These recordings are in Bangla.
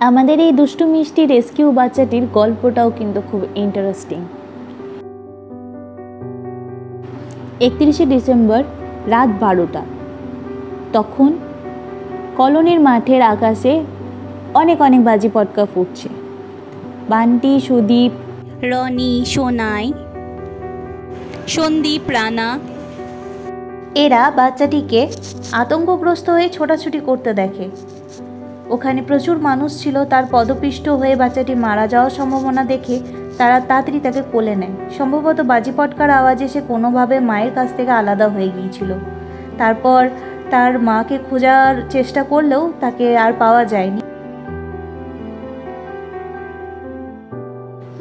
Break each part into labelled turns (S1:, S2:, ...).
S1: আমাদের এই দুষ্টু মিষ্টি রেস্কিউ বাচ্চাটির গল্পটাও কিন্তু খুব ইন্টারেস্টিং। 31শে ডিসেম্বর রাত 12টা। তখন কলোনির মাঠের আকাশে অনেক অনেক বাজি পটকা ফুটছে। বান্টি, সুদীপ,
S2: রনি, সোনাই, সন্দীপ, রানা
S1: এরা বাচ্চাটিকে আতঙ্কগ্রস্ত হয়ে ছোটাছুটি করতে দেখে। ওখানে প্রচুর মানুষ ছিল। তার পদপিষ্ট হয়ে বাচ্চাটি মারা যাওয়ার সম্ভাবনা দেখে তারা তাড়াতাড়ি তাকে কোলে নেয়। সম্ভবত বাজি পটকার আওয়াজে সে কোনোভাবে মায়ের কাছ থেকে আলাদা হয়ে গিয়েছিল। তারপর তার মাকে খোঁজার চেষ্টা করলেও তাকে আর পাওয়া যায়নি।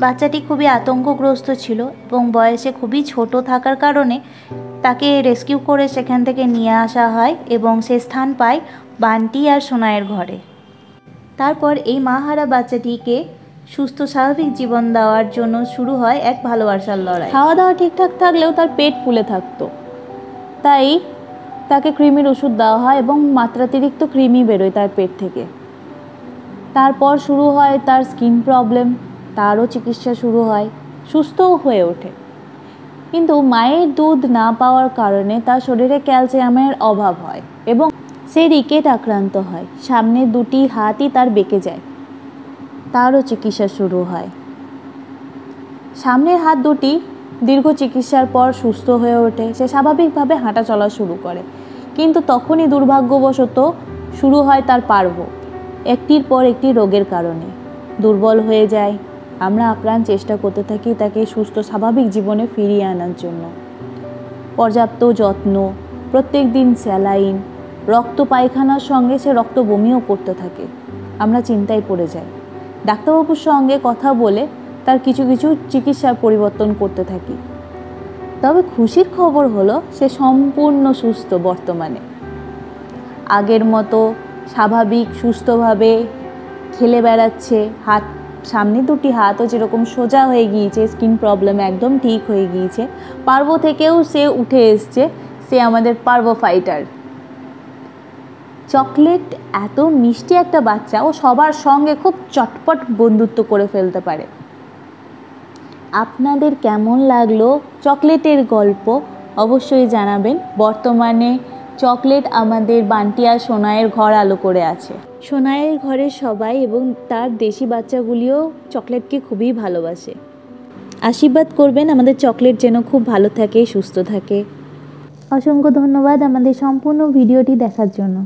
S1: বাচ্চাটি খুবই আতঙ্কগ্রস্ত ছিল এবং বয়সে খুবই ছোট থাকার কারণে তাকে রেস্কিউ করে সেখান থেকে নিয়ে আসা হয় এবং সে স্থান পায় বান্টি আর সোনাইয়ের ঘরে। তারপর এই মাহারা বাচ্চাটিকে সুস্থ স্বাভাবিক জীবন দেওয়ার জন্য শুরু হয় এক ভালোবাসার লড়াই। খাওয়া দাওয়া ঠিকঠাক থাকলেও তার পেট ফুলে থাকতো, তাই তাকে কৃমির ওষুধ দেওয়া হয় এবং মাত্রাতিরিক্ত কৃমি বেরোয় তার পেট থেকে। তারপর শুরু হয় তার স্কিন প্রবলেম, তারও চিকিৎসা শুরু হয়, সুস্থও হয়ে ওঠে। কিন্তু মায়ের দুধ না পাওয়ার কারণে তার শরীরে ক্যালসিয়ামের অভাব হয় এবং সে রিকেট আক্রান্ত হয়। সামনের দুটি হাতই তার বেঁকে যায়, তারও চিকিৎসা শুরু হয়। সামনের হাত দুটি দীর্ঘ চিকিৎসার পর সুস্থ হয়ে ওঠে, সে স্বাভাবিকভাবে হাঁটা চলা শুরু করে। কিন্তু তখনই দুর্ভাগ্যবশত শুরু হয় তার পার্ব। একটির পর একটি রোগের কারণে দুর্বল হয়ে যায়। আমরা আপ্রাণ চেষ্টা করতে থাকি তাকে সুস্থ স্বাভাবিক জীবনে ফিরিয়ে আনার জন্য। পর্যাপ্ত যত্ন, প্রত্যেক দিন স্যালাইন, রক্ত পায়খানার সঙ্গে সে রক্ত বমিও করতে থাকে। আমরা চিন্তায় পড়ে যাই। ডাক্তারবাবুর সঙ্গে কথা বলে তার কিছু কিছু চিকিৎসার পরিবর্তন করতে থাকি। তবে খুশির খবর হলো সে সম্পূর্ণ সুস্থ বর্তমানে। আগের মতো স্বাভাবিক সুস্থভাবে খেলে বেড়াচ্ছে। সামনে দুটি হাতও যেরকম সোজা হয়ে গিয়েছে, স্কিন প্রবলেম একদম ঠিক হয়ে গিয়েছে। পার্ব থেকেও সে উঠে এসছে, সে আমাদের পার্ব ফাইটার। চকলেট এত মিষ্টি একটা বাচ্চা, ও সবার সঙ্গে খুব চটপট বন্ধুত্ব করে ফেলতে পারে। আপনাদের কেমন লাগলো চকলেটের গল্প অবশ্যই জানাবেন। বর্তমানে চকলেট আমাদের বান্টি আর সোনাইয়ের ঘর আলো করে আছে। সোনাইয়ের ঘরের সবাই এবং তার দেশি বাচ্চাগুলিও চকলেটকে খুবই ভালোবাসে। আশীর্বাদ করবেন আমাদের চকলেট যেন খুব ভালো থাকে, সুস্থ থাকে। অসংখ্য ধন্যবাদ আমাদের সম্পূর্ণ ভিডিওটি দেখার জন্য।